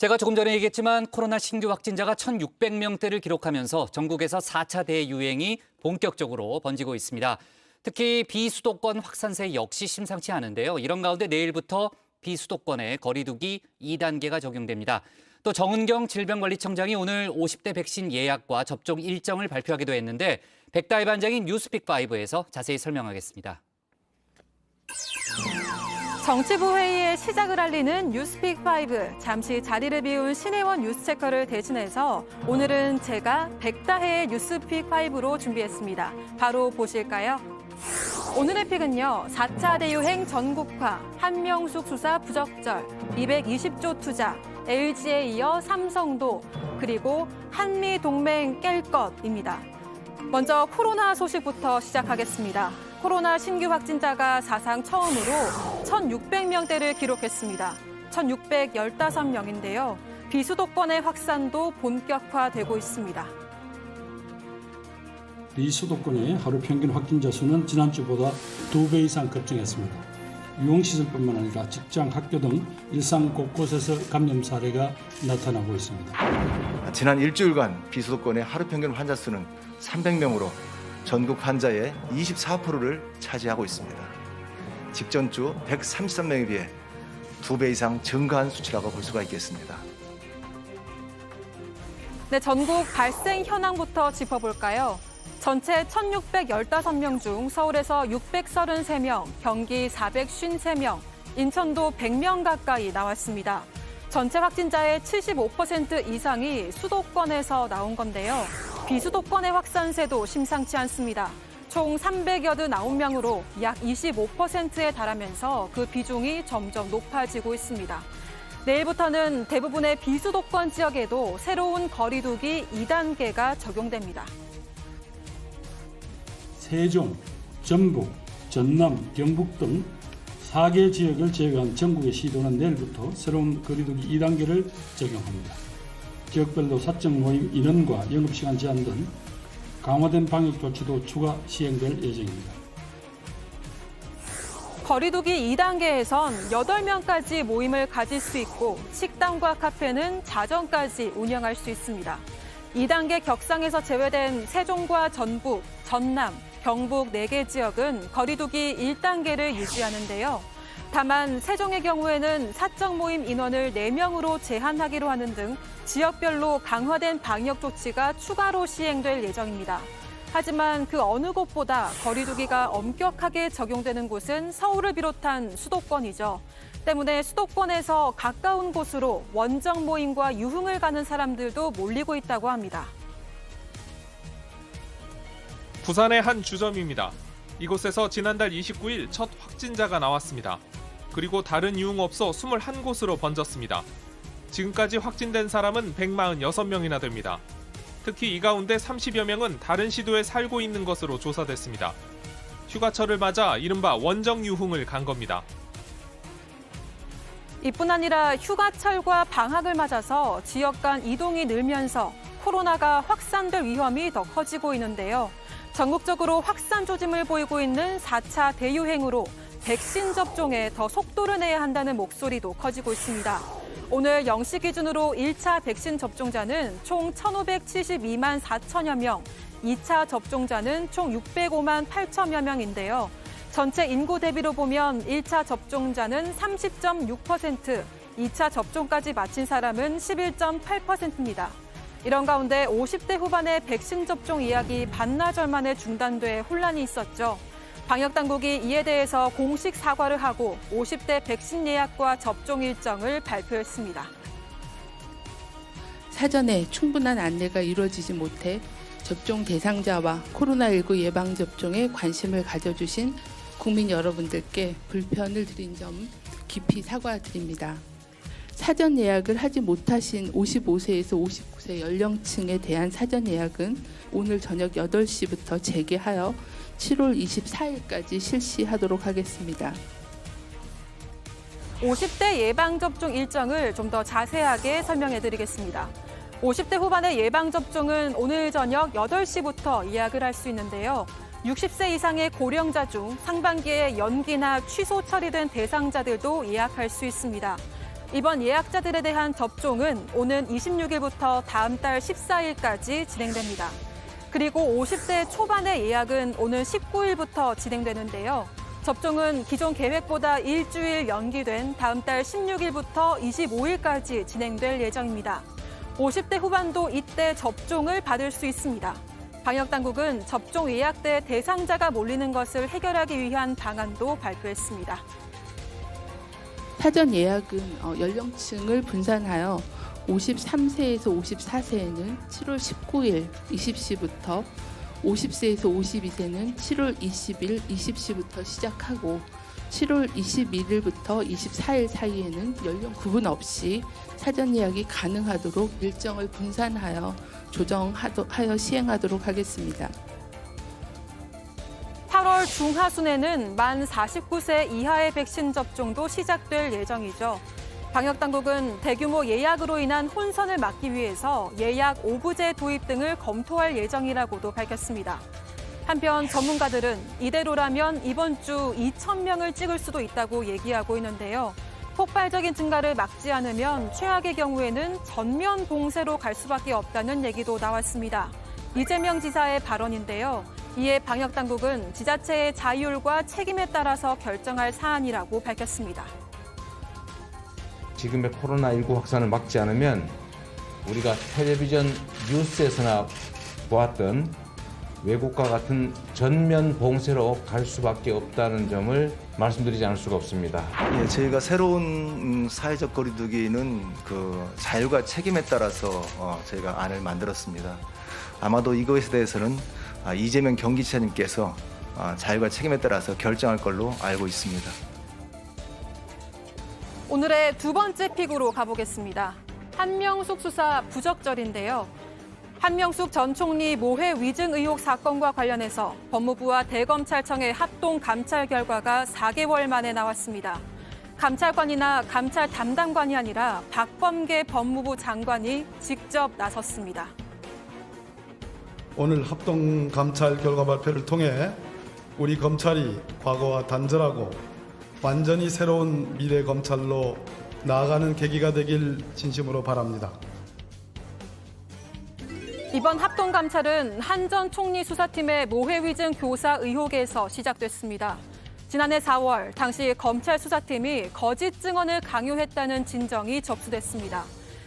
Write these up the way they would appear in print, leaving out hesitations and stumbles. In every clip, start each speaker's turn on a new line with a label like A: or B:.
A: 제가 조금 전에 얘기했지만 코로나 신규 확진자가 1,600명대를 기록하면서 전국에서 4차 대유행이 본격적으로 번지고 있습니다. 특히 비수도권 확산세 역시 심상치 않은데요. 이런 가운데 내일부터 비수도권에 거리 두기 2단계가 적용됩니다. 또 정은경 질병관리청장이 오늘 50대 백신 예약과 접종 일정을 발표하기도 했는데 백다의 반장인 뉴스픽5에서 자세히 설명하겠습니다.
B: 정치부 회의의 시작을 알리는 뉴스픽5. 잠시 자리를 비운 신혜원 뉴스체커를 대신해서 오늘은 제가 백다혜의 뉴스픽5로 준비했습니다. 바로 보실까요? 오늘의 픽은요. 4차 대유행 전국화, 한명숙 수사 부적절, 220조 투자, LG에 이어 삼성도, 그리고 한미동맹 깰 것입니다. 먼저 코로나 소식부터 시작하겠습니다. 코로나 신규 확진자가 사상 처음으로 1,600명대를 기록했습니다. 1,615명인데요. 비수도권의 확산도 본격화되고 있습니다.
C: 비수도권의 하루 평균 확진자 수는 지난주보다 2배 이상 급증했습니다. 유흥시설뿐만 아니라 직장, 학교 등 일상 곳곳에서 감염 사례가 나타나고 있습니다.
D: 지난 일주일간 비수도권의 하루 평균 환자 수는 300명으로 전국 환자의 24%를 차지하고 있습니다. 직전 주 133명에 비해 2배 이상 증가한 수치라고 볼 수가 있겠습니다.
B: 네, 전국 발생 현황부터 짚어볼까요? 전체 1,615명 중 서울에서 633명, 경기 453명, 인천도 100명 가까이 나왔습니다. 전체 확진자의 75% 이상이 수도권에서 나온 건데요. 비수도권의 확산세도 심상치 않습니다. 총 389명으로 약 25%에 달하면서 그 비중이 점점 높아지고 있습니다. 내일부터는 대부분의 비수도권 지역에도 새로운 거리 두기 2단계가 적용됩니다.
C: 세종, 전북, 전남, 경북 등 4개 지역을 제외한 전국의 시도는 내일부터 새로운 거리 두기 2단계를 적용합니다. 지역별로 사적 모임 인원과 영업시간 제한 등 강화된 방역 조치도 추가 시행될 예정입니다.
B: 거리 두기 2단계에선 8명까지 모임을 가질 수 있고 식당과 카페는 자정까지 운영할 수 있습니다. 2단계 격상에서 제외된 세종과 전북, 전남, 경북 4개 지역은 거리 두기 1단계를 유지하는데요. 다만 세종의 경우에는 사적 모임 인원을 4명으로 제한하기로 하는 등 지역별로 강화된 방역 조치가 추가로 시행될 예정입니다. 하지만 그 어느 곳보다 거리 두기가 엄격하게 적용되는 곳은 서울을 비롯한 수도권이죠. 때문에 수도권에서 가까운 곳으로 원정 모임과 유흥을 가는 사람들도 몰리고 있다고 합니다.
E: 부산의 한 주점입니다. 이곳에서 지난달 29일 첫 확진자가 나왔습니다. 그리고 다른 유흥업소 21곳으로 번졌습니다. 지금까지 확진된 사람은 146명이나 됩니다. 특히 이 가운데 30여 명은 다른 시도에 살고 있는 것으로 조사됐습니다. 휴가철을 맞아 이른바 원정 유흥을 간 겁니다.
B: 이뿐 아니라 휴가철과 방학을 맞아서 지역 간 이동이 늘면서 코로나가 확산될 위험이 더 커지고 있는데요. 전국적으로 확산 조짐을 보이고 있는 4차 대유행으로 백신 접종에 더 속도를 내야 한다는 목소리도 커지고 있습니다. 오늘 0시 기준으로 1차 백신 접종자는 총 1,572만 4천여 명, 2차 접종자는 총 605만 8천여 명인데요. 전체 인구 대비로 보면 1차 접종자는 30.6%, 2차 접종까지 마친 사람은 11.8%입니다. 이런 가운데 50대 후반의 백신 접종 예약이 반나절 만에 중단돼 혼란이 있었죠. 방역당국이 이에 대해서 공식 사과를 하고 50대 백신 예약과 접종 일정을 발표했습니다.
F: 사전에 충분한 안내가 이루어지지 못해 접종 대상자와 코로나19 예방접종에 관심을 가져주신 국민 여러분들께 불편을 드린 점 깊이 사과드립니다. 사전 예약을 하지 못하신 55세에서 59세 연령층에 대한 사전 예약은 오늘 저녁 8시부터 재개하여 7월 24일까지 실시하도록 하겠습니다.
B: 50대 예방접종 일정을 좀 더 자세하게 설명해드리겠습니다. 50대 후반의 예방접종은 오늘 저녁 8시부터 예약을 할 수 있는데요. 60세 이상의 고령자 중 상반기에 연기나 취소 처리된 대상자들도 예약할 수 있습니다. 이번 예약자들에 대한 접종은 오는 26일부터 다음 달 14일까지 진행됩니다. 그리고 50대 초반의 예약은 오는 19일부터 진행되는데요. 접종은 기존 계획보다 일주일 연기된 다음 달 16일부터 25일까지 진행될 예정입니다. 50대 후반도 이때 접종을 받을 수 있습니다. 방역당국은 접종 예약대 대상자가 몰리는 것을 해결하기 위한 방안도 발표했습니다.
F: 사전 예약은 연령층을 분산하여 53세에서 54세에는 7월 19일 20시부터 50세에서 52세는 7월 20일 20시부터 시작하고 7월 21일부터 24일 사이에는 연령 구분 없이 사전 예약이 가능하도록 일정을 분산하여 조정하여 시행하도록 하겠습니다.
B: 8월 중하순에는 만 49세 이하의 백신 접종도 시작될 예정이죠. 방역당국은 대규모 예약으로 인한 혼선을 막기 위해서 예약 오부제 도입 등을 검토할 예정이라고도 밝혔습니다. 한편 전문가들은 이대로라면 이번 주 2,000명을 찍을 수도 있다고 얘기하고 있는데요. 폭발적인 증가를 막지 않으면 최악의 경우에는 전면 봉쇄로 갈 수밖에 없다는 얘기도 나왔습니다. 이재명 지사의 발언인데요. 이에 방역당국은 지자체의 자율과 책임에 따라서 결정할 사안이라고 밝혔습니다.
G: 지금의 코로나19 확산을 막지 않으면 우리가 텔레비전 뉴스에서나 보았던 외국과 같은 전면 봉쇄로 갈 수밖에 없다는 점을 말씀드리지 않을 수가 없습니다.
D: 예, 저희가 새로운 사회적 거리두기는 그 자율과 책임에 따라서 저희가 안을 만들었습니다. 아마도 이것에 대해서는 이재명 경기지사님께서 자율과 책임에 따라서 결정할 걸로 알고 있습니다.
B: 오늘의 두 번째 픽으로 가보겠습니다. 한명숙 수사 부적절인데요. 한명숙 전 총리 모해 위증 의혹 사건과 관련해서 법무부와 대검찰청의 합동 감찰 결과가 4개월 만에 나왔습니다. 감찰관이나 감찰 담당관이 아니라 박범계 법무부 장관이 직접 나섰습니다.
H: 오늘 합동 감찰 결과 발표를 통해 우리 검찰이 과거와 단절하고 완전히 새로운 미래 검찰로 나아가는 계기가 되길 진심으로 바랍니다.
B: 이번 합동 감찰은 한 전 총리 수사팀의 모해 위증 교사 의혹에서 시작됐습니다. 지난해 4월 당시 검찰 수사팀이 거짓 증언을 강요했다는 진정이 접수됐습니다.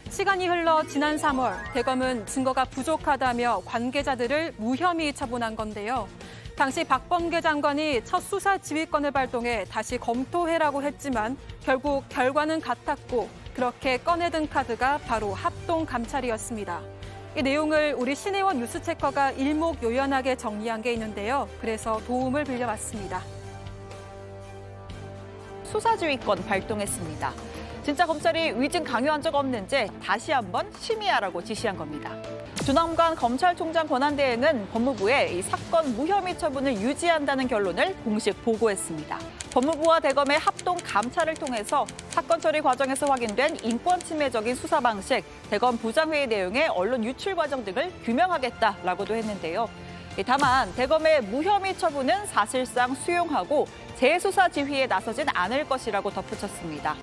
B: 시간이 흘러 지난 3월 대검은 증거가 부족하다며 관계자들을 무혐의 처분한 건데요. 당시 박범계 장관이 첫 수사 지휘권을 발동해 다시 검토해라고 했지만 결국 결과는 같았고 그렇게 꺼내든 카드가 바로 합동 감찰이었습니다. 이 내용을 우리 신혜원 뉴스체커가 일목요연하게 정리한 게 있는데요. 그래서 도움을 빌려왔습니다.
I: 수사지휘권 발동했습니다. 진짜 검찰이 위증 강요한 적 없는지 다시 한번 심의하라고 지시한 겁니다. 주남관 검찰총장 권한대행은 법무부에 이 사건 무혐의 처분을 유지한다는 결론을 공식 보고했습니다. 법무부와 대검의 합동 감찰을 통해서 사건 처리 과정에서 확인된 인권 침해적인 수사 방식, 대검 부장회의 내용의 언론 유출 과정 등을 규명하겠다라고도 했는데요. 다만 대검의 무혐의 처분은 사실상 수용하고 재수사 지휘에 나서진 않을 것이라고 덧붙였습니다.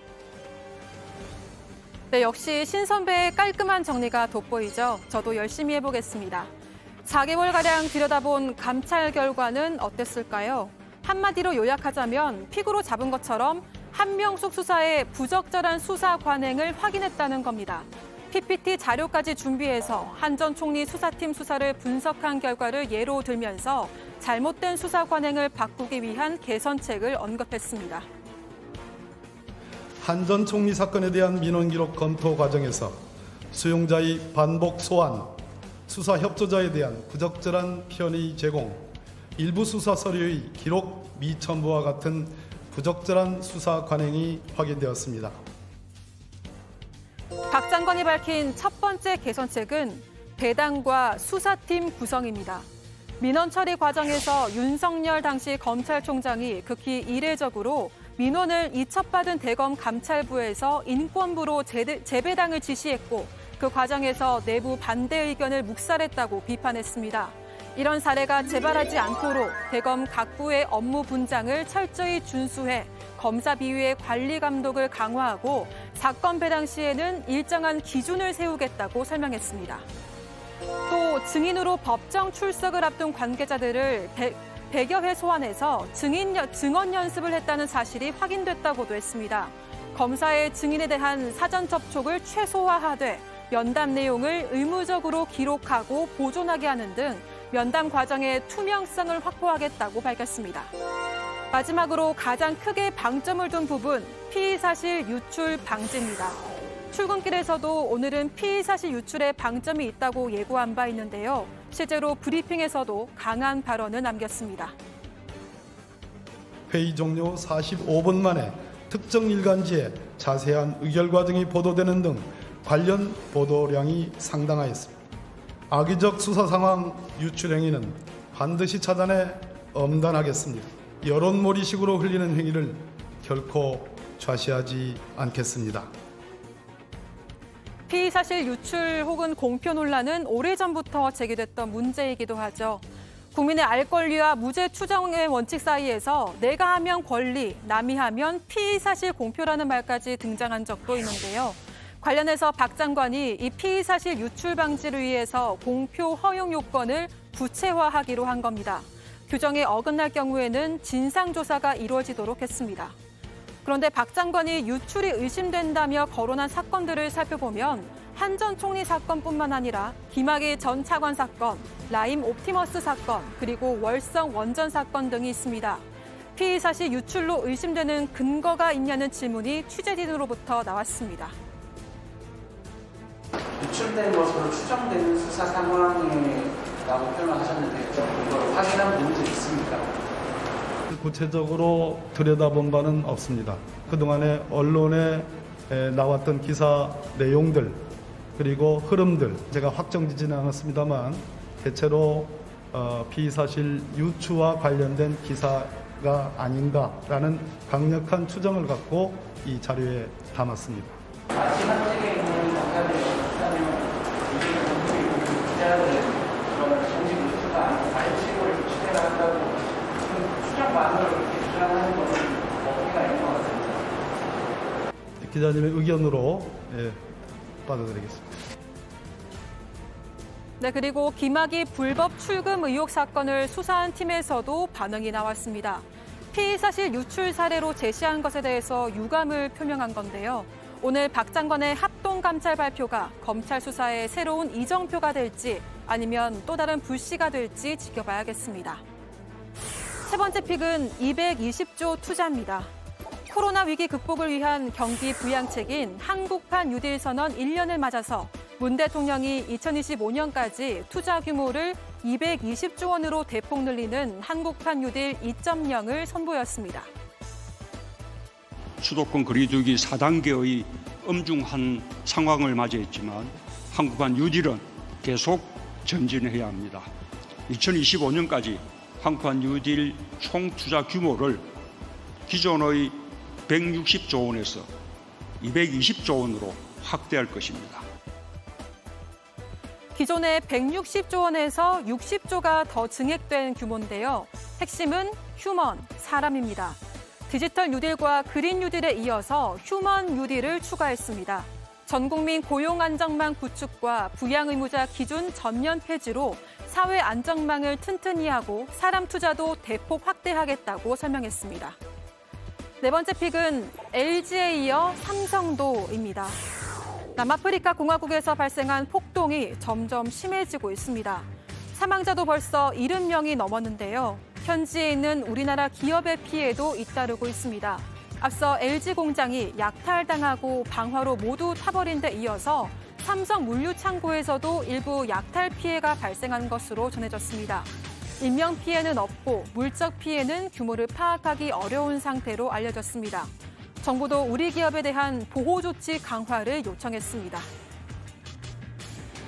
B: 네, 역시 신 선배의 깔끔한 정리가 돋보이죠. 저도 열심히 해보겠습니다. 4개월가량 들여다본 감찰 결과는 어땠을까요? 한마디로 요약하자면 픽으로 잡은 것처럼 한명숙 수사의 부적절한 수사 관행을 확인했다는 겁니다. PPT 자료까지 준비해서 한 전 총리 수사팀 수사를 분석한 결과를 예로 들면서 잘못된 수사 관행을 바꾸기 위한 개선책을 언급했습니다.
H: 한 전 총리 사건에 대한 민원 기록 검토 과정에서 수용자의 반복 소환, 수사 협조자에 대한 부적절한 편의 제공, 일부 수사 서류의 기록 미첨부와 같은 부적절한 수사 관행이 확인되었습니다.
B: 박 장관이 밝힌 첫 번째 개선책은 배당과 수사팀 구성입니다. 민원 처리 과정에서 윤석열 당시 검찰총장이 극히 이례적으로 민원을 이첩받은 대검 감찰부에서 인권부로 재배당을 지시했고 그 과정에서 내부 반대 의견을 묵살했다고 비판했습니다. 이런 사례가 재발하지 않도록 대검 각 부의 업무 분장을 철저히 준수해 검사 비위의 관리 감독을 강화하고 사건 배당 시에는 일정한 기준을 세우겠다고 설명했습니다. 또 증인으로 법정 출석을 앞둔 관계자들을 100여 회 소환해서 증언 연습을 했다는 사실이 확인됐다고도 했습니다. 검사의 증인에 대한 사전 접촉을 최소화하되 면담 내용을 의무적으로 기록하고 보존하게 하는 등 면담 과정의 투명성을 확보하겠다고 밝혔습니다. 마지막으로 가장 크게 방점을 둔 부분, 피의사실 유출 방지입니다. 출근길에서도 오늘은 피의사실 유출에 방점이 있다고 예고한 바 있는데요. 실제로 브리핑에서도 강한 발언을 남겼습니다.
H: 회의 종료 45분 만에 특정 일간지에 자세한 의결 과정이 보도되는 등 관련 보도량이 상당하였습니다. 악의적 수사 상황 유출 행위는 반드시 차단해 엄단하겠습니다. 여론몰이식으로 흘리는 행위를 결코 좌시하지 않겠습니다.
B: 피의사실 유출 혹은 공표 논란은 오래전부터 제기됐던 문제이기도 하죠. 국민의 알 권리와 무죄 추정의 원칙 사이에서 내가 하면 권리, 남이 하면 피의사실 공표라는 말까지 등장한 적도 있는데요. 관련해서 박 장관이 이 피의사실 유출 방지를 위해서 공표 허용 요건을 구체화하기로 한 겁니다. 규정에 어긋날 경우에는 진상조사가 이루어지도록 했습니다. 그런데 박 장관이 유출이 의심된다며 거론한 사건들을 살펴보면 한 전 총리 사건뿐만 아니라 김학의 전 차관 사건, 라임 옵티머스 사건, 그리고 월성 원전 사건 등이 있습니다. 피의사실 유출로 의심되는 근거가 있냐는 질문이 취재진으로부터 나왔습니다.
J: 유출된 것으로 추정되는 수사 상황이라고 표현하셨는데 그걸 확인한 문제 있습니까?
H: 구체적으로 들여다본 바는 없습니다. 그동안에 언론에 나왔던 기사 내용들 그리고 흐름들 제가 확정지지는 않았습니다만 대체로 피의사실 유추와 관련된 기사가 아닌가라는 강력한 추정을 갖고 이 자료에 담았습니다.
J: 현직에 있는 검사들이 그렇다면 이게 기자들의 그런 정식 유추가 아니고 알식으로 취재를 한다고 추정만으로 이렇게 주장하는 것은 어폐가 있는 것 같습니다.
H: 기자님의 의견으로 받아들이겠습니다.
B: 네, 그리고 김학의 불법 출금 의혹 사건을 수사한 팀에서도 반응이 나왔습니다. 피의사실 유출 사례로 제시한 것에 대해서 유감을 표명한 건데요. 오늘 박 장관의 합동감찰 발표가 검찰 수사의 새로운 이정표가 될지 아니면 또 다른 불씨가 될지 지켜봐야겠습니다. 세 번째 픽은 220조 투자입니다. 코로나 위기 극복을 위한 경기 부양책인 한국판 뉴딜 선언 1년을 맞아서 문 대통령이 2025년까지 투자 규모를 220조 원으로 대폭 늘리는 한국판 뉴딜 2.0을 선보였습니다.
K: 수도권 거리두기 4단계의 엄중한 상황을 맞이했지만 한국판 뉴딜은 계속 전진해야 합니다. 2025년까지 한국판 뉴딜 총 투자 규모를 기존의 160조 원에서 220조 원으로 확대할 것입니다.
B: 기존의 160조 원에서 60조가 더 증액된 규모인데요. 핵심은 휴먼, 사람입니다. 디지털 뉴딜과 그린 뉴딜에 이어서 휴먼 뉴딜을 추가했습니다. 전 국민 고용 안정망 구축과 부양 의무자 기준 전면 폐지로 사회 안정망을 튼튼히 하고 사람 투자도 대폭 확대하겠다고 설명했습니다. 네 번째 픽은 LG에 이어 삼성도입니다. 남아프리카 공화국에서 발생한 폭동이 점점 심해지고 있습니다. 사망자도 벌써 70명이 넘었는데요. 현지에 있는 우리나라 기업의 피해도 잇따르고 있습니다. 앞서 LG 공장이 약탈당하고 방화로 모두 타버린 데 이어서 삼성 물류창고에서도 일부 약탈 피해가 발생한 것으로 전해졌습니다. 인명 피해는 없고 물적 피해는 규모를 파악하기 어려운 상태로 알려졌습니다. 정부도 우리 기업에 대한 보호 조치 강화를 요청했습니다.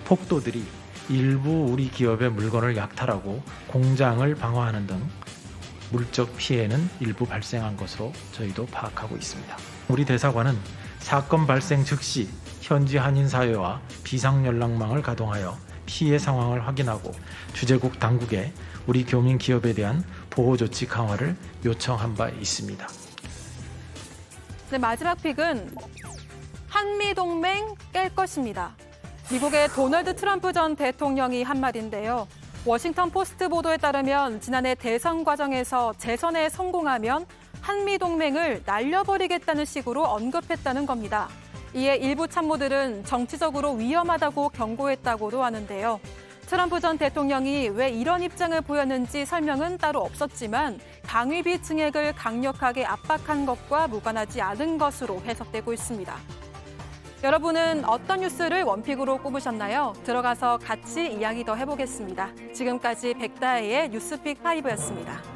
L: 폭도들이 일부 우리 기업의 물건을 약탈하고 공장을 방화하는 등 물적 피해는 일부 발생한 것으로 저희도 파악하고 있습니다. 우리 대사관은 사건 발생 즉시 현지 한인사회와 비상연락망을 가동하여 피해 상황을 확인하고 주재국 당국에 우리 교민 기업에 대한 보호 조치 강화를 요청한 바 있습니다.
B: 네, 마지막 픽은 한미동맹 깰 것입니다. 미국의 도널드 트럼프 전 대통령이 한 말인데요. 워싱턴 포스트 보도에 따르면 지난해 대선 과정에서 재선에 성공하면 한미동맹을 날려버리겠다는 식으로 언급했다는 겁니다. 이에 일부 참모들은 정치적으로 위험하다고 경고했다고도 하는데요. 트럼프 전 대통령이 왜 이런 입장을 보였는지 설명은 따로 없었지만 방위비 증액을 강력하게 압박한 것과 무관하지 않은 것으로 해석되고 있습니다. 여러분은 어떤 뉴스를 원픽으로 꼽으셨나요? 들어가서 같이 이야기 더 해보겠습니다. 지금까지 백다혜의 뉴스픽 5였습니다.